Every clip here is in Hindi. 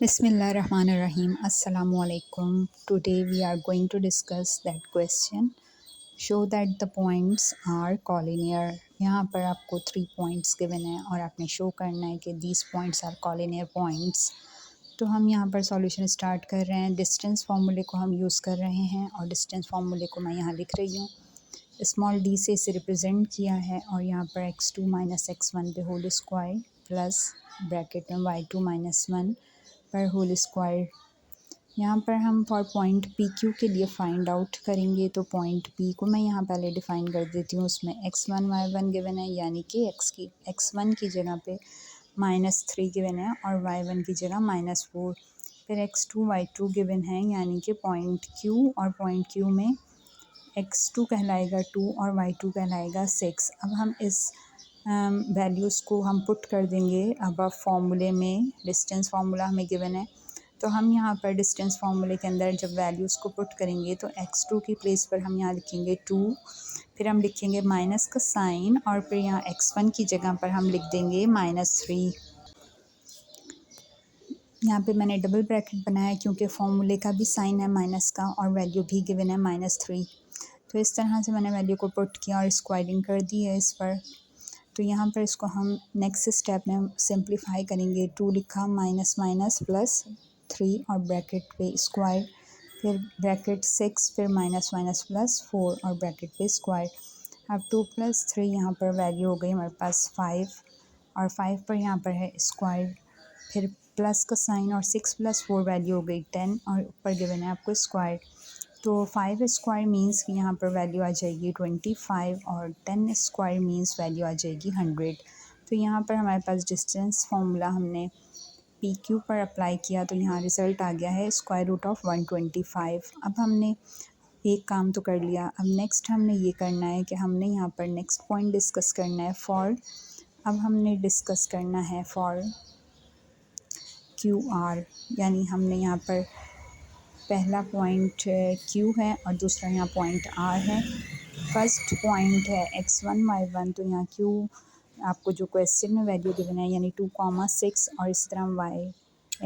Bismillahirrahmanirrahim. Assalamualaikum. Today we are going to discuss that question. Show that the points are collinear. यहाँ पर आपको 3 points given है और आपने show करना है कि these points are collinear points. तो हम यहाँ पर सॉल्यूशन स्टार्ट कर रहे हैं. डिस्टेंस फार्मूले को हम यूज़ कर रहे हैं और डिस्टेंस फार्मूले को मैं यहाँ लिख रही हूँ. स्मॉल डी से इसे रिप्रेजेंट किया है और यहाँ पर x2 माइनस x1 पे होल स्क्वायर प्लस ब्रैकेट में y2 माइनस 1 पर होल स्क्वायर. यहाँ पर हम फॉर पॉइंट पी क्यू के लिए फाइंड आउट करेंगे. तो पॉइंट पी को मैं यहाँ पहले डिफ़ाइन कर देती हूँ. उसमें x1 y1 गिवन है यानी कि x1 की जगह पे -3 गिवन है और y1 की जगह -4. फिर x2 y2 गिवन है यानी कि पॉइंट क्यू और पॉइंट क्यू में x2 कहलाएगा 2 और y2 कहलाएगा 6. अब हम इस वैल्यूज़ को हम पुट कर देंगे अब फार्मूले में. डिस्टेंस फार्मूला हमें गिवन है तो हम यहाँ पर डिस्टेंस फार्मूले के अंदर जब वैल्यूज़ को पुट करेंगे तो x2 की प्लेस पर हम यहाँ लिखेंगे 2, फिर हम लिखेंगे माइनस का साइन और फिर यहाँ x1 की जगह पर हम लिख देंगे -3. यहाँ पे मैंने डबल ब्रैकेट बनाया क्योंकि फार्मूले का भी साइन है माइनस का और वैल्यू भी गिवन है -3. तो इस तरह से मैंने वैल्यू को पुट किया और स्क्वायरिंग कर दी है इस पर. तो यहाँ पर इसको हम नेक्स्ट स्टेप में सिंप्लीफाई करेंगे. 2 लिखा माइनस माइनस प्लस 3 और ब्रैकेट पे स्क्वायर, फिर ब्रैकेट 6, फिर माइनस माइनस प्लस 4 और ब्रैकेट पे स्क्वायर. अब 2 + 3 यहाँ पर वैल्यू हो गई हमारे पास 5 और 5 पर यहाँ पर है स्क्वायर, फिर प्लस का साइन और 6 + 4 वैल्यू हो गई 10 और ऊपर गिवन है आपको स्क्वायर. तो 5 स्क्वायर मीन्स कि यहाँ पर वैल्यू आ जाएगी 25 और 10 स्क्वायर मीन्स वैल्यू आ जाएगी 100. तो यहाँ पर हमारे पास डिस्टेंस फार्मूला हमने पी क्यू पर अप्लाई किया तो यहाँ रिज़ल्ट आ गया है √125. अब हमने एक काम तो कर लिया. अब नेक्स्ट हमने ये करना है कि हमने यहाँ पर नेक्स्ट पॉइंट डिस्कस करना है फॉर. अब हमने डिस्कस करना है फॉर क्यू आर, यानी हमने यहाँ पर पहला पॉइंट Q है और दूसरा यहाँ पॉइंट R है. फर्स्ट पॉइंट है x1 y1 तो यहाँ Q आपको जो क्वेश्चन में वैल्यू गिवन है यानी 2,6 और इसी तरह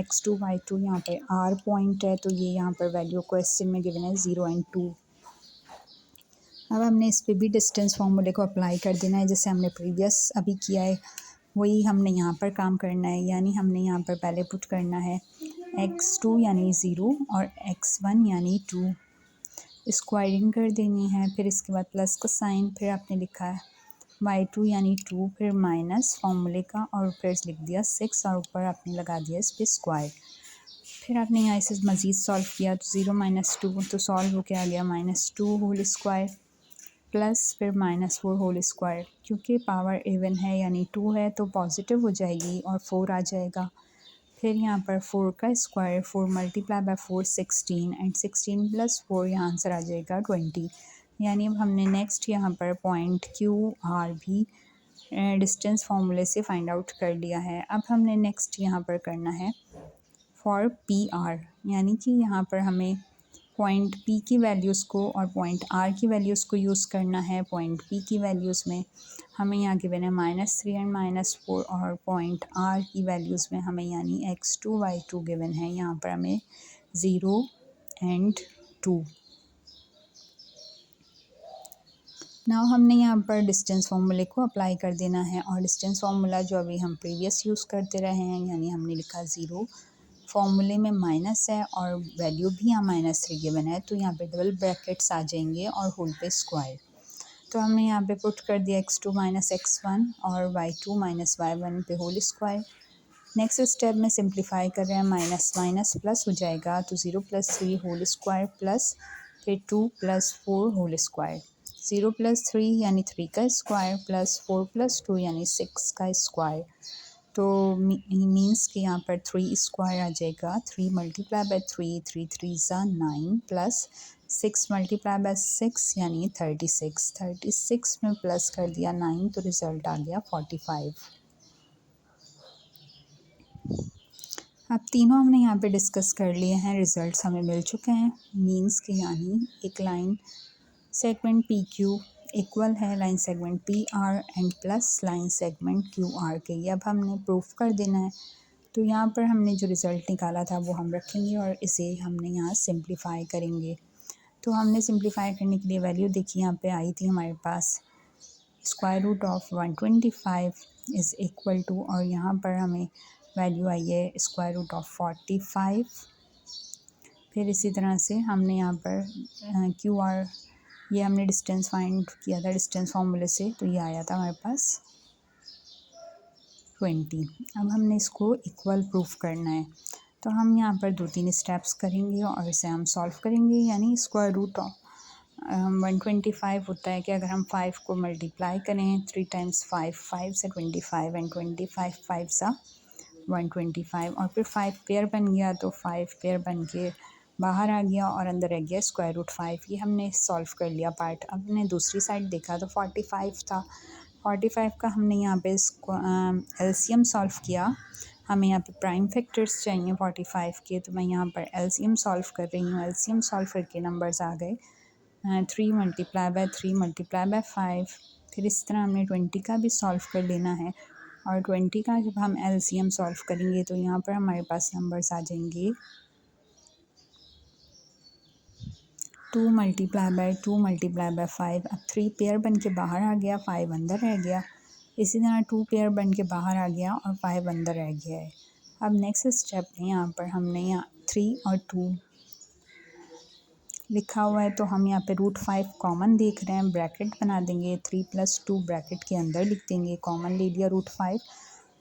x2 y2 यहाँ पे R पॉइंट है तो ये यहाँ पर वैल्यू क्वेश्चन में गिवन है 0 और 2. अब हमने इस पे भी डिस्टेंस फार्मूले को अप्लाई कर देना है जैसे हमने प्रीवियस अभी किया है, वही हमने यहाँ पर काम करना है. यानी हमने यहाँ पर पहले पुट करना है x2 यानी 0 और x1 यानी 2. स्क्वायरिंग कर देनी है, फिर इसके बाद प्लस का साइन, फिर आपने लिखा है y2 यानी 2, फिर माइनस फार्मूले का और फिर लिख दिया 6 और ऊपर आपने लगा दिया इस पर स्क्वायर. फिर आपने यहाँ इसे मज़ीद सॉल्व किया तो 0 - 2 तो सॉल्व हो के आ गया -2 होल स्क्वायर प्लस फिर -4 होल स्क्वायर. क्योंकि पावर इवन है यानी 2 है तो पॉजिटिव हो जाएगी और 4 आ जाएगा. फिर यहाँ पर 4 का स्क्वायर 4 × 4 16 एंड 16 + 4 यहाँ आंसर आ जाएगा 20. यानी अब हमने नेक्स्ट यहाँ पर पॉइंट क्यू आर भी डिस्टेंस फार्मूले से फाइंड आउट कर लिया है. अब हमने नेक्स्ट यहाँ पर करना है फॉर पी आर, यानी कि यहाँ पर हमें पॉइंट पी की वैल्यूज़ को और पॉइंट आर की वैल्यूज़ को यूज़ करना है. पॉइंट पी की वैल्यूज़ में हमें यहाँ गिवन है -3 एंड -4 और पॉइंट आर की वैल्यूज़ में हमें यानी x2 y2 गिवन है. यहाँ पर हमें 0 एंड 2. नाउ हमने यहाँ पर डिस्टेंस फार्मूले को अप्लाई कर देना है और डिस्टेंस फार्मूला जो अभी हम प्रीवियस यूज़ करते रहे हैं यानी हमने लिखा 0, फार्मूले में माइनस है और वैल्यू भी यहाँ -3 गिवन है तो यहाँ पे डबल ब्रैकेट्स आ जाएंगे और होल पे स्क्वायर. तो हमने यहाँ पे पुट कर दिया x2 - x1 और y2 - y1 पे होल स्क्वायर. नेक्स्ट स्टेप में सिंप्लीफाई कर रहे हैं, माइनस माइनस प्लस हो जाएगा तो 0 + 3 होल स्क्वायर प्लस फिर 2 + 4 होल स्क्वायर. 0 + 3 यानी 3 का स्क्वायर प्लस 4 + 2 यानी 6 का स्क्वायर. तो मीन्स कि यहाँ पर 3 स्क्वायर आ जाएगा. 3 × 3 3 3 9 प्लस 6 × 6 यानी 36. 36 में प्लस कर दिया 9 तो रिज़ल्ट आ गया 45. अब तीनों हमने यहाँ पे डिस्कस कर लिए हैं, रिज़ल्ट्स हमें मिल चुके हैं. मीन्स कि यानी एक line segment P Q equal है line segment P R and plus line segment Q R के. ये अब हमने प्रूफ कर देना है. तो यहाँ पर हमने जो रिज़ल्ट निकाला था वो हम रखेंगे और इसे हमने यहाँ सिंप्लीफाई करेंगे। तो हमने सिंप्लीफाई करने के लिए वैल्यू देखी, यहाँ पे आई थी हमारे पास square root of 125 is equal to, और यहाँ पर हमें वैल्यू आई है स्क्वायर रूट ऑफ 45। फिर इसी तरह से हमने यहाँ पर क्यू आर, ये हमने डिस्टेंस फाइंड किया था डिस्टेंस फार्मूले से, तो ये आया था हमारे पास 20। अब हमने इसको इक्वल प्रूफ करना है, तो हम यहाँ पर 2-3 स्टेप्स करेंगे और इसे हम सॉल्व करेंगे। यानी स्क्वायर रूट ऑफ 125 होता है कि अगर हम 5 को मल्टीप्लाई करें 3 टाइम्स 5, 5 से 25 एंड 25 5 सा 125, और फिर 5 पेयर बन गया तो 5 पेयर बन के बाहर आ गया और अंदर रह गया स्क्वायर रूट 5। ये हमने सॉल्व कर लिया पार्ट। अब हमने दूसरी साइड देखा तो 45 था, 45 का हमने यहाँ पे एलसीएम सॉल्व किया। हमें यहाँ पे प्राइम फैक्टर्स चाहिए 45 के, तो मैं यहाँ पर एलसीएम सॉल्व कर रही हूँ। एलसीएम सॉल्व करके नंबर्स आ गए 3 मल्टीप्लाई बाय 3 मल्टीप्लाई बाय 5। फिर इस तरह हमने 20 का भी सॉल्व कर लेना है, और 20 का जब हम एलसीएम सॉल्व करेंगे तो यहाँ पर हमारे पास नंबर्स आ जाएंगे 2 मल्टीप्लाई बाय 2 मल्टीप्लाई बाय 5। अब 3 पेयर बन के बाहर आ गया, 5 अंदर रह गया। इसी तरह 2 पेयर बन के बाहर आ गया और 5 अंदर रह गया है। अब नेक्स्ट स्टेप में यहाँ पर हमने यहाँ 3 और 2 लिखा हुआ है, तो हम यहाँ पे रूट 5 कॉमन देख रहे हैं, ब्रैकेट बना देंगे। 3 + 2 ब्रैकेट के अंदर लिख देंगे, कॉमन ले लिया रूट 5।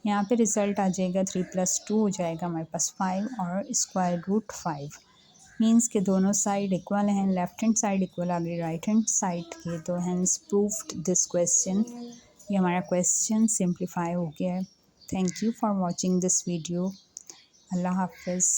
यहाँ पे रिज़ल्ट आ जाएगा 3 + 2 हो जाएगा हमारे पास 5 और स्क्वायर रूट 5। मीन्स के दोनों साइड इक्वल हैं, लेफ्ट हैंड साइड इक्वल आ गई राइट हैंड साइड के। तो हैंस प्रूव्ड दिस क्वेश्चन, ये हमारा क्वेश्चन सिंप्लीफाई हो गया है। Thank you for watching this video. Allah हाफिज़।